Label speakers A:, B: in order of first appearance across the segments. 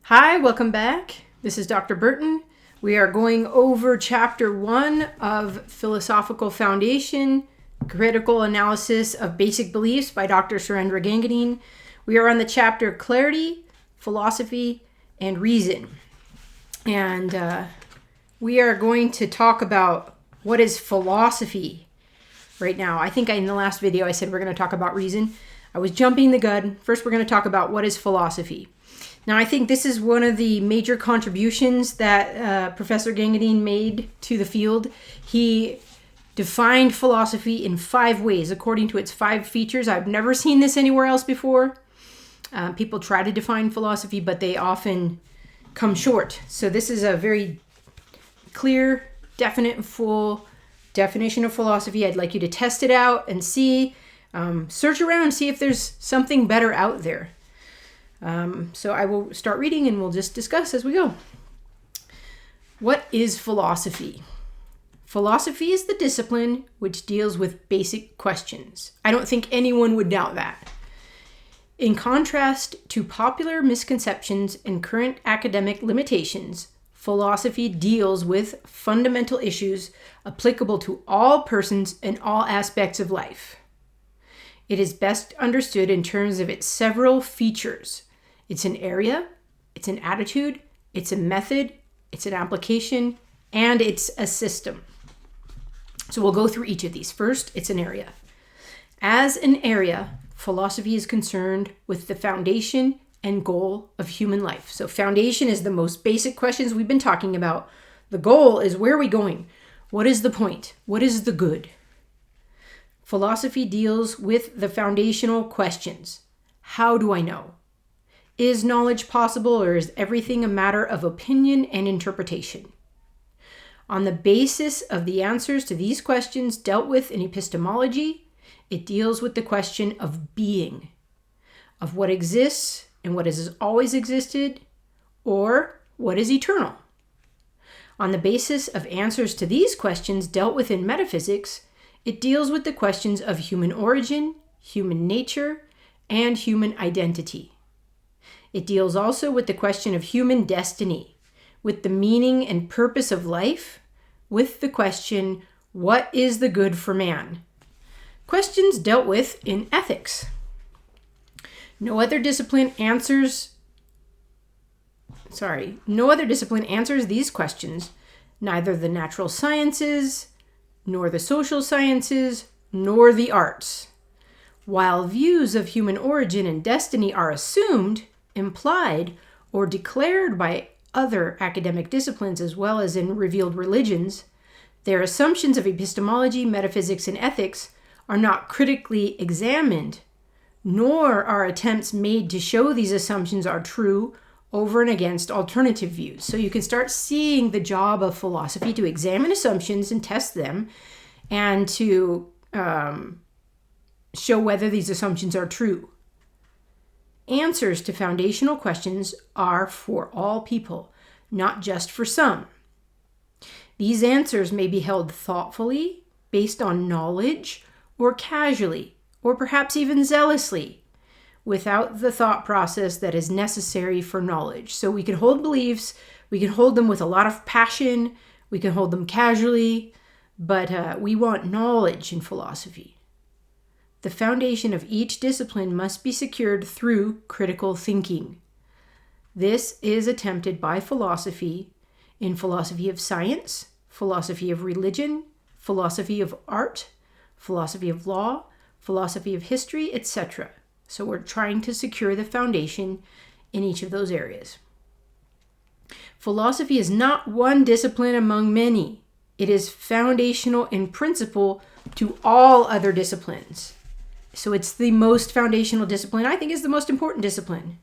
A: Hi, welcome back. This is Dr. Burton. We are going over Chapter 1 of Philosophical Foundation, Critical Analysis of Basic Beliefs by Dr. Gangadean. We are on the chapter Clarity, Philosophy, and Reason. And we are going to talk about what is philosophy right now. I think in the last video I said we're going to talk about reason. I was jumping the gun. First, we're going to talk about what is philosophy. Now, I think this is one of the major contributions that Professor Gangadean made to the field. He defined philosophy in 5 ways, according to its 5 features. I've never seen this anywhere else before. People try to define philosophy, but they often come short. So this is a very clear, definite, and full definition of philosophy. I'd like you to test it out and see, search around, see if there's something better out there. So I will start reading and we'll just discuss as we go. What is philosophy? Philosophy is the discipline which deals with basic questions. I don't think anyone would doubt that. In contrast to popular misconceptions and current academic limitations, philosophy deals with fundamental issues applicable to all persons and all aspects of life. It is best understood in terms of its several features. It's an area, it's an attitude, it's a method, it's an application, and it's a system. So we'll go through each of these. First, it's an area. As an area, philosophy is concerned with the foundation and goal of human life. So foundation is the most basic questions we've been talking about. The goal is, where are we going? What is the point? What is the good? Philosophy deals with the foundational questions. How do I know? Is knowledge possible, or is everything a matter of opinion and interpretation? On the basis of the answers to these questions dealt with in epistemology, it deals with the question of being, of what exists and what has always existed, or what is eternal. On the basis of answers to these questions dealt with in metaphysics, it deals with the questions of human origin, human nature, and human identity. It deals also with the question of human destiny, with the meaning and purpose of life, with the question, what is the good for man? Questions dealt with in ethics. No other discipline answers these questions, neither the natural sciences, nor the social sciences, nor the arts. While views of human origin and destiny are assumed, implied, or declared by other academic disciplines as well as in revealed religions, their assumptions of epistemology, metaphysics, and ethics are not critically examined, nor are attempts made to show these assumptions are true over and against alternative views. So you can start seeing the job of philosophy to examine assumptions and test them, and to show whether these assumptions are true. Answers to foundational questions are for all people, not just for some. These answers may be held thoughtfully, based on knowledge, or casually, or perhaps even zealously, without the thought process that is necessary for knowledge. So we can hold beliefs, we can hold them with a lot of passion, we can hold them casually, but we want knowledge in philosophy. The foundation of each discipline must be secured through critical thinking. This is attempted by philosophy in philosophy of science, philosophy of religion, philosophy of art, philosophy of law, philosophy of history, etc. So we're trying to secure the foundation in each of those areas. Philosophy is not one discipline among many. It is foundational in principle to all other disciplines. So it's the most foundational discipline. I think is the most important discipline.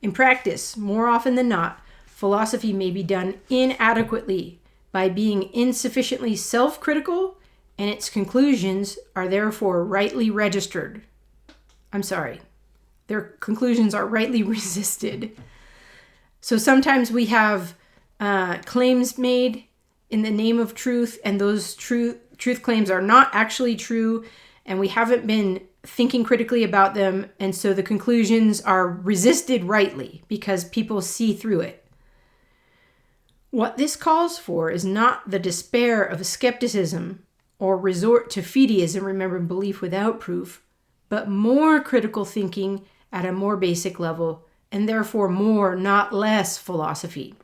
A: In practice, more often than not, philosophy may be done inadequately by being insufficiently self-critical, and its conclusions are therefore rightly registered. Their conclusions are rightly resisted. So sometimes we have claims made in the name of truth, and those truth claims are not actually true, and we haven't been thinking critically about them, and so the conclusions are resisted rightly because people see through it. What this calls for is not the despair of skepticism or resort to fideism, remember, belief without proof, but more critical thinking at a more basic level, and therefore more, not less, philosophy.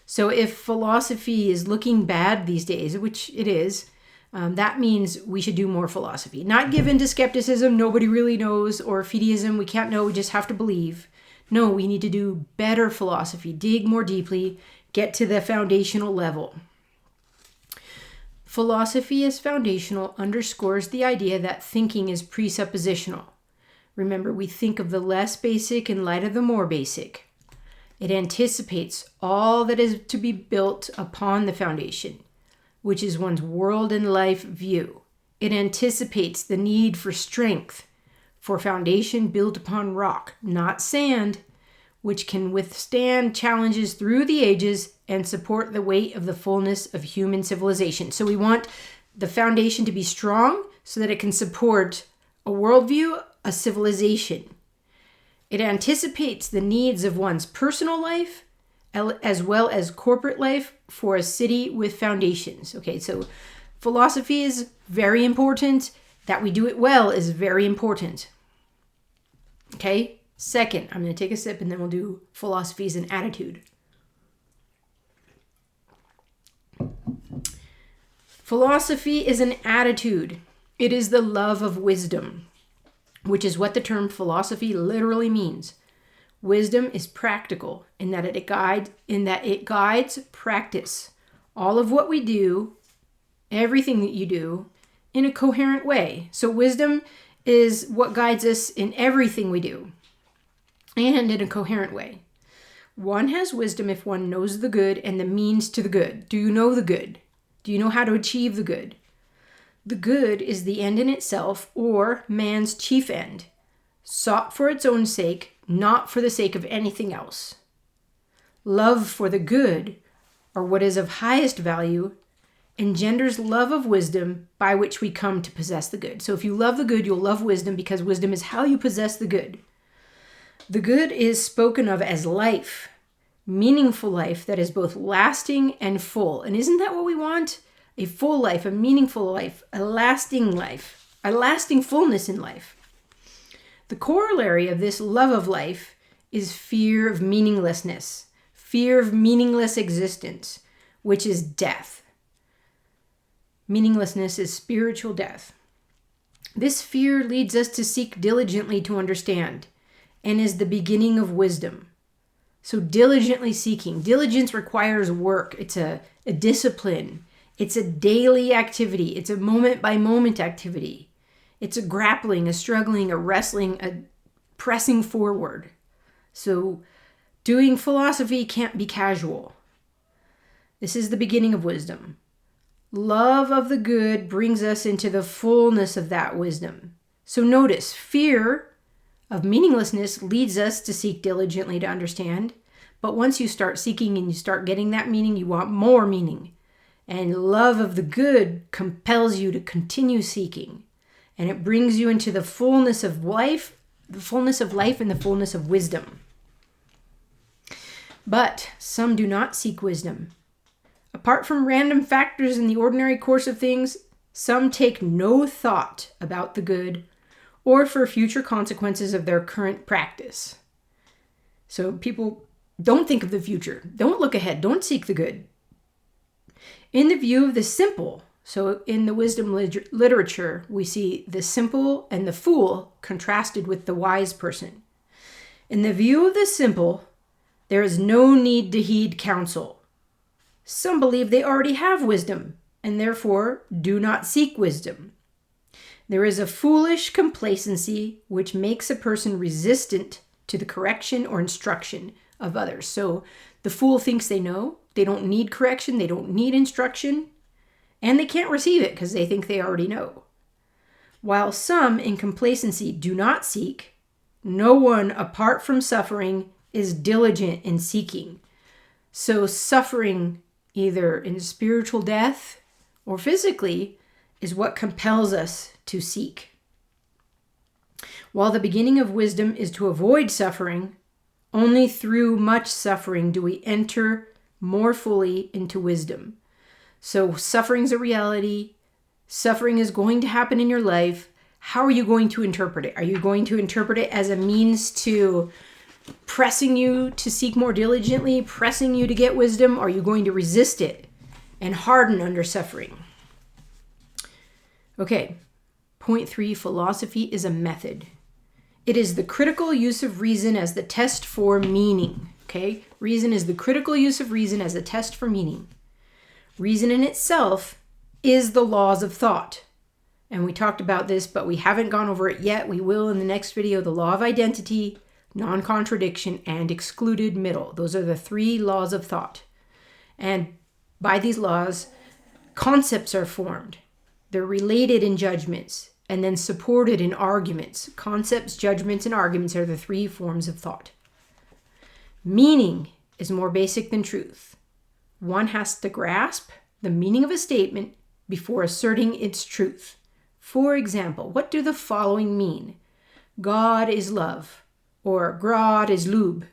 A: So if philosophy is looking bad these days, which it is, that means we should do more philosophy. Not give in to skepticism, nobody really knows, or fideism, we can't know, we just have to believe. No, we need to do better philosophy, dig more deeply, get to the foundational level. Philosophy as foundational underscores the idea that thinking is presuppositional. Remember, we think of the less basic in light of the more basic. It anticipates all that is to be built upon the foundation, which is one's world and life view. It anticipates the need for strength, for foundation built upon rock, not sand, which can withstand challenges through the ages and support the weight of the fullness of human civilization. So we want the foundation to be strong so that it can support a worldview, a civilization. It anticipates the needs of one's personal life as well as corporate life for a city with foundations. Okay, so philosophy is very important. That we do it well is very important. Okay, second, I'm going to take a sip and then we'll do philosophy as an attitude. Philosophy is an attitude. It is the love of wisdom, which is what the term philosophy literally means. Wisdom is practical in that it guides practice. All of what we do, everything that you do, in a coherent way. So wisdom is what guides us in everything we do, and in a coherent way. One has wisdom if one knows the good and the means to the good. Do you know the good? Do you know how to achieve the good? The good is the end in itself, or man's chief end, sought for its own sake, not for the sake of anything else. Love for the good, or what is of highest value, engenders love of wisdom by which we come to possess the good. So if you love the good, you'll love wisdom because wisdom is how you possess the good. The good is spoken of as life, meaningful life that is both lasting and full. And isn't that what we want? A full life, a meaningful life, a lasting fullness in life. The corollary of this love of life is fear of meaninglessness, fear of meaningless existence, which is death. Meaninglessness is spiritual death. This fear leads us to seek diligently to understand and is the beginning of wisdom. So diligently seeking. Diligence requires work. It's a discipline. It's a daily activity. It's a moment-by-moment activity. It's a grappling, a struggling, a wrestling, a pressing forward. So doing philosophy can't be casual. This is the beginning of wisdom. Love of the good brings us into the fullness of that wisdom. So notice, fear of meaninglessness leads us to seek diligently to understand. But once you start seeking and you start getting that meaning, you want more meaning. And love of the good compels you to continue seeking. And it brings you into the fullness of life and the fullness of wisdom. But some do not seek wisdom. Apart from random factors in the ordinary course of things, some take no thought about the good or for future consequences of their current practice. So people don't think of the future. Don't look ahead. Don't seek the good. In the view of the simple, so in the wisdom literature, we see the simple and the fool contrasted with the wise person. In the view of the simple, there is no need to heed counsel. Some believe they already have wisdom and therefore do not seek wisdom. There is a foolish complacency which makes a person resistant to the correction or instruction of others. So the fool thinks they know. They don't need correction. They don't need instruction. And they can't receive it because they think they already know. While some in complacency do not seek, no one apart from suffering is diligent in seeking. So suffering, either in spiritual death or physically, is what compels us to seek. While the beginning of wisdom is to avoid suffering, only through much suffering do we enter more fully into wisdom. So suffering's a reality. Suffering is going to happen in your life. How are you going to interpret it? Are you going to interpret it as a means to pressing you to seek more diligently, pressing you to get wisdom? Or are you going to resist it and harden under suffering? Okay, point 3, philosophy is a method. It is the critical use of reason as the test for meaning. Okay, reason is the critical use of reason as a test for meaning. Reason in itself is the laws of thought. And we talked about this, but we haven't gone over it yet. We will in the next video. The law of identity, non-contradiction, and excluded middle. Those are the 3 laws of thought. And by these laws, concepts are formed. They're related in judgments and then supported in arguments. Concepts, judgments, and arguments are the 3 forms of thought. Meaning is more basic than truth. One has to grasp the meaning of a statement before asserting its truth. For example, what do the following mean? God is love, or God is lube,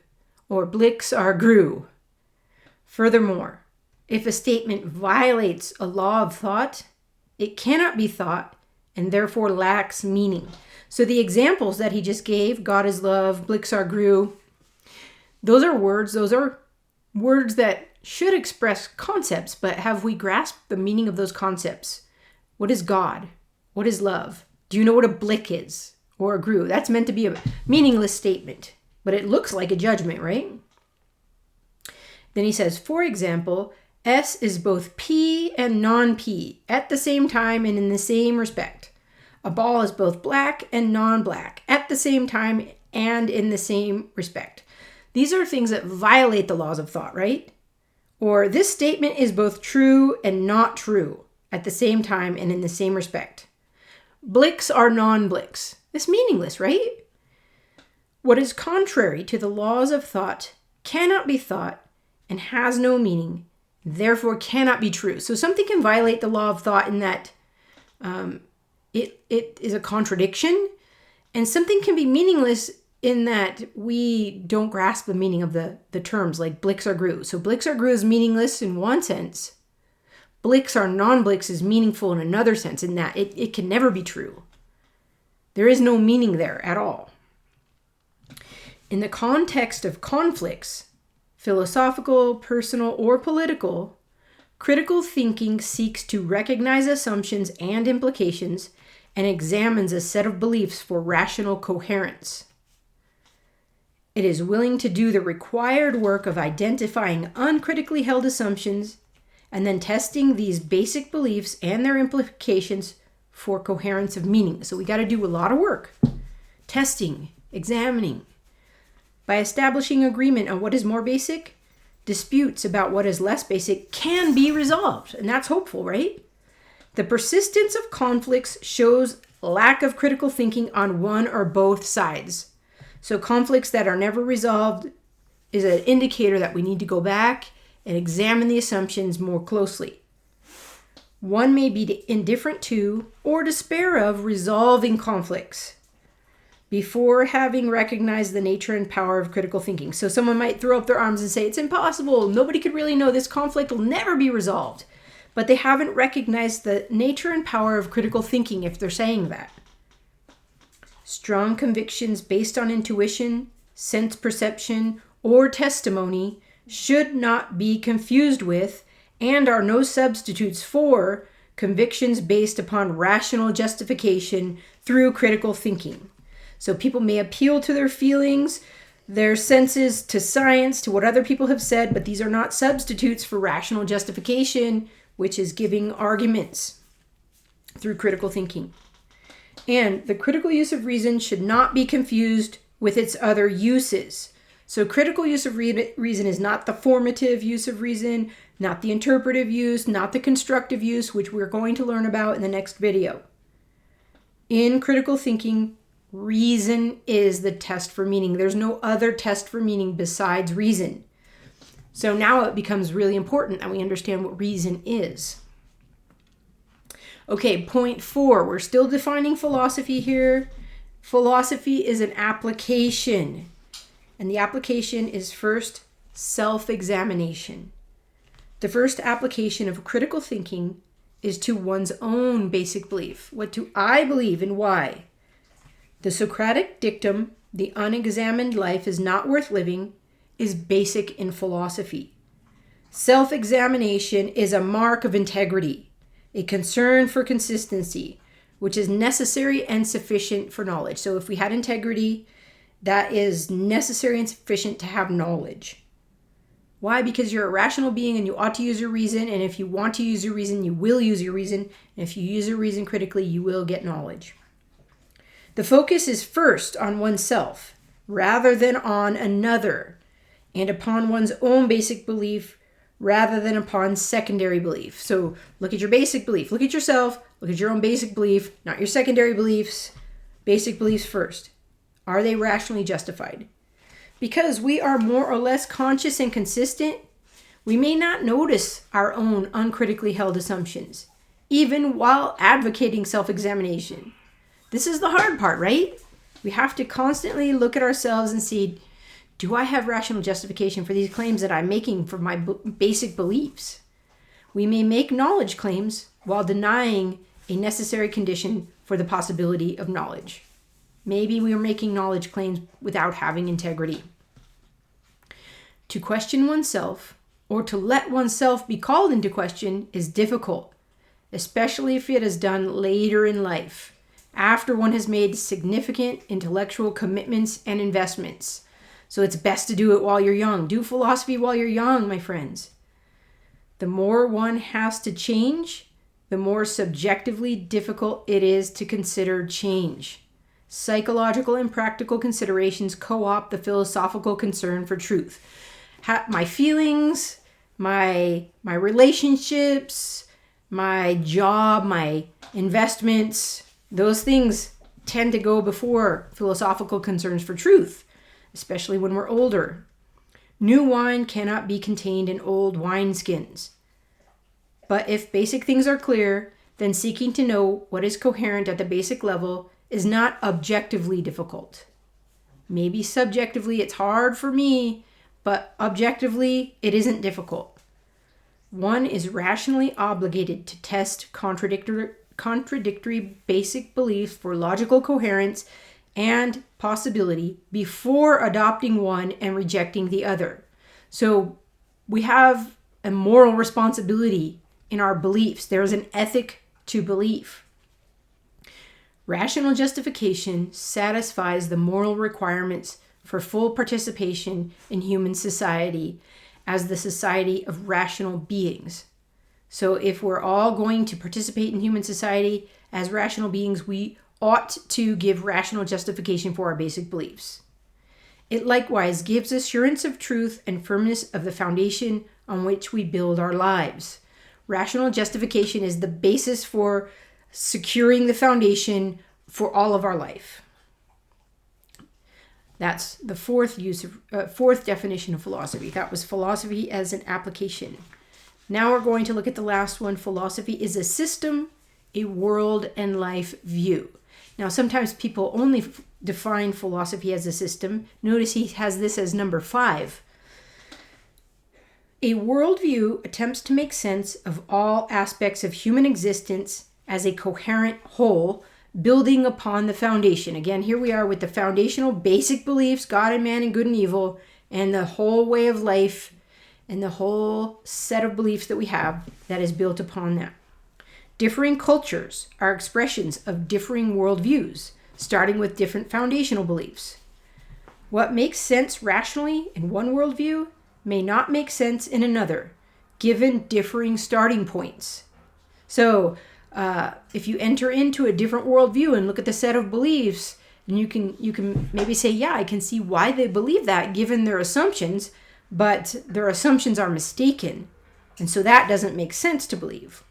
A: or blicks are grew. Furthermore, if a statement violates a law of thought, it cannot be thought and therefore lacks meaning. So the examples that he just gave, God is love, blicks are grew, those are words that should express concepts, but have we grasped the meaning of those concepts? What is God? What is love? Do you know what a blick is or a grew? That's meant to be a meaningless statement, but it looks like a judgment, right? Then he says, for example, S is both P and non-P at the same time and in the same respect. A ball is both black and non-black at the same time and in the same respect. These are things that violate the laws of thought, right? Or this statement is both true and not true at the same time and in the same respect. Blicks are non-blicks. It's meaningless, right? What is contrary to the laws of thought cannot be thought and has no meaning, therefore cannot be true. So something can violate the law of thought in that it is a contradiction, and something can be meaningless in that we don't grasp the meaning of the terms, like blicks are grew. So blicks are grew is meaningless in one sense. Blicks are non-blicks is meaningful in another sense, in that it can never be true. There is no meaning there at all. In the context of conflicts, philosophical, personal, or political, critical thinking seeks to recognize assumptions and implications and examines a set of beliefs for rational coherence. It is willing to do the required work of identifying uncritically held assumptions and then testing these basic beliefs and their implications for coherence of meaning. So we got to do a lot of work. Testing, examining. By establishing agreement on what is more basic, disputes about what is less basic can be resolved. And that's hopeful, right? The persistence of conflicts shows lack of critical thinking on one or both sides. So conflicts that are never resolved is an indicator that we need to go back and examine the assumptions more closely. One may be indifferent to or despair of resolving conflicts before having recognized the nature and power of critical thinking. So someone might throw up their arms and say, it's impossible. Nobody could really know this conflict will never be resolved. But they haven't recognized the nature and power of critical thinking if they're saying that. Strong convictions based on intuition, sense perception, or testimony should not be confused with and are no substitutes for convictions based upon rational justification through critical thinking. So people may appeal to their feelings, their senses, to science, to what other people have said, but these are not substitutes for rational justification, which is giving arguments through critical thinking. And the critical use of reason should not be confused with its other uses. So critical use of reason is not the formative use of reason, not the interpretive use, not the constructive use, which we're going to learn about in the next video. In critical thinking, reason is the test for meaning. There's no other test for meaning besides reason. So now it becomes really important that we understand what reason is. Okay, point 4. We're still defining philosophy here. Philosophy is an application. And the application is first self-examination. The first application of critical thinking is to one's own basic belief. What do I believe and why? The Socratic dictum, the unexamined life is not worth living, is basic in philosophy. Self-examination is a mark of integrity, a concern for consistency, which is necessary and sufficient for knowledge. So if we had integrity, that is necessary and sufficient to have knowledge. Why? Because you're a rational being and you ought to use your reason. And if you want to use your reason, you will use your reason. And if you use your reason critically, you will get knowledge. The focus is first on oneself rather than on another, and upon one's own basic belief rather than upon secondary belief. So look at your basic belief. Look at yourself. Look at your own basic belief, not your secondary beliefs. Basic beliefs first. Are they rationally justified? Because we are more or less conscious and consistent, we may not notice our own uncritically held assumptions, even while advocating self-examination. This is the hard part, right? We have to constantly look at ourselves and see, do I have rational justification for these claims that I'm making for my basic beliefs? We may make knowledge claims while denying a necessary condition for the possibility of knowledge. Maybe we are making knowledge claims without having integrity. To question oneself or to let oneself be called into question is difficult, especially if it is done later in life, after one has made significant intellectual commitments and investments. So it's best to do it while you're young. Do philosophy while you're young, my friends. The more one has to change, the more subjectively difficult it is to consider change. Psychological and practical considerations co-opt the philosophical concern for truth. My feelings, my relationships, my job, my investments, those things tend to go before philosophical concerns for truth, especially when we're older. New wine cannot be contained in old wineskins. But if basic things are clear, then seeking to know what is coherent at the basic level is not objectively difficult. Maybe subjectively it's hard for me, but objectively it isn't difficult. One is rationally obligated to test contradictory basic beliefs for logical coherence and possibility before adopting one and rejecting the other. So we have a moral responsibility in our beliefs. There is an ethic to belief. Rational justification satisfies the moral requirements for full participation in human society as the society of rational beings. So if we're all going to participate in human society as rational beings, we ought to give rational justification for our basic beliefs. It likewise gives assurance of truth and firmness of the foundation on which we build our lives. Rational justification is the basis for securing the foundation for all of our life. That's the fourth definition of philosophy. That was philosophy as an application. Now we're going to look at the last one. Philosophy is a system, a world and life view. Now, sometimes people only define philosophy as a system. Notice he has this as number 5. A worldview attempts to make sense of all aspects of human existence as a coherent whole, building upon the foundation. Again, here we are with the foundational basic beliefs, God and man and good and evil, and the whole way of life and the whole set of beliefs that we have that is built upon that. Differing cultures are expressions of differing worldviews, starting with different foundational beliefs. What makes sense rationally in one worldview may not make sense in another, given differing starting points. So, if you enter into a different worldview and look at the set of beliefs, and you can maybe say, yeah, I can see why they believe that given their assumptions, but their assumptions are mistaken. And so that doesn't make sense to believe.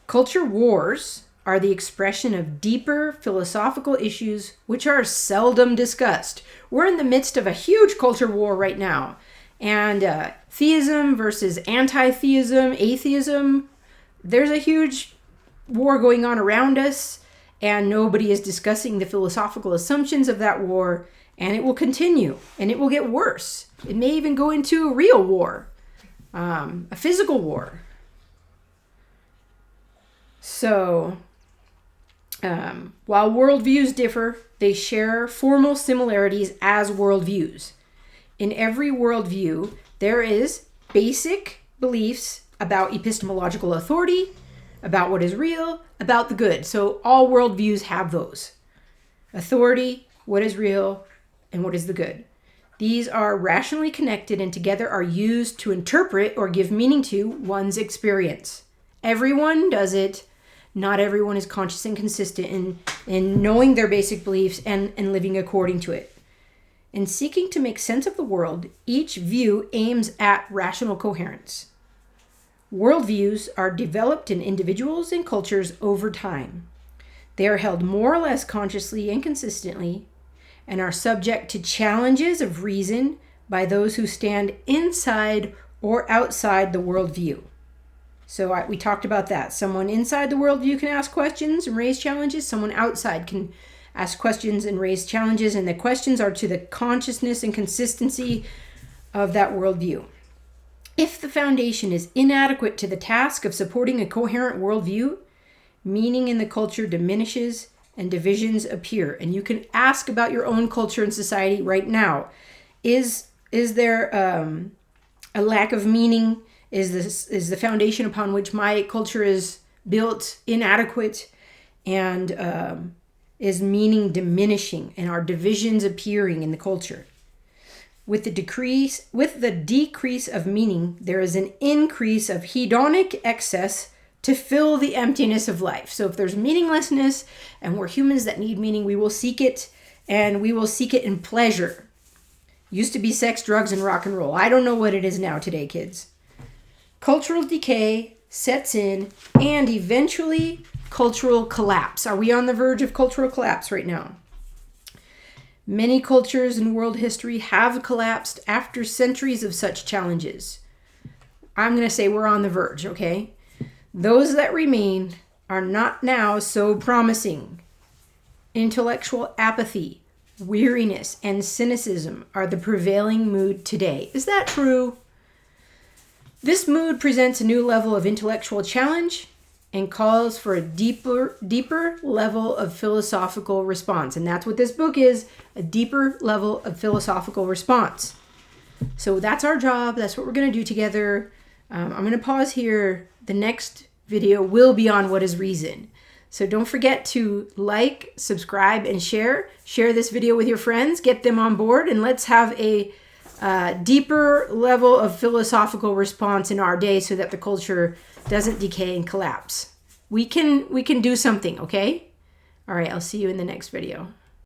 A: Culture wars are the expression of deeper philosophical issues which are seldom discussed. We're in the midst of a huge culture war right now. And theism versus anti-theism, atheism, there's a huge war going on around us. and nobody is discussing the philosophical assumptions of that war, and it will continue, and it will get worse. It may even go into a real war, a physical war. So, while worldviews differ, they share formal similarities as worldviews. In every worldview, there is basic beliefs about epistemological authority, about what is real, about the good. So all worldviews have those. Authority, what is real, and what is the good. These are rationally connected and together are used to interpret or give meaning to one's experience. Everyone does it. Not everyone is conscious and consistent in knowing their basic beliefs and living according to it. In seeking to make sense of the world, each view aims at rational coherence. Worldviews are developed in individuals and cultures over time. They are held more or less consciously and consistently and are subject to challenges of reason by those who stand inside or outside the worldview. So we talked about that. Someone inside the worldview can ask questions and raise challenges. Someone outside can ask questions and raise challenges. And the questions are to the consciousness and consistency of that worldview. If the foundation is inadequate to the task of supporting a coherent worldview, meaning in the culture diminishes and divisions appear. And you can ask about your own culture and society right now. Is there a lack of meaning? Is the foundation upon which my culture is built inadequate, and is meaning diminishing, and are divisions appearing in the culture? With the decrease of meaning, there is an increase of hedonic excess to fill the emptiness of life. So if there's meaninglessness, and we're humans that need meaning, we will seek it, and we will seek it in pleasure. Used to be sex, drugs, and rock and roll. I don't know what it is now today, kids. Cultural decay sets in, and eventually cultural collapse. Are we on the verge of cultural collapse right now? Many cultures in world history have collapsed after centuries of such challenges. I'm going to say we're on the verge, okay? Those that remain are not now so promising. Intellectual apathy, weariness, and cynicism are the prevailing mood today. Is that true? This mood presents a new level of intellectual challenge and calls for a deeper level of philosophical response. And that's what this book is, a deeper level of philosophical response. So that's our job. That's what we're going to do together. I'm going to pause here. The next video will be on what is reason. So don't forget to like, subscribe, and share. Share this video with your friends. Get them on board, and let's have a deeper level of philosophical response in our day so that the culture doesn't decay and collapse. We can do something, okay? All right, I'll see you in the next video.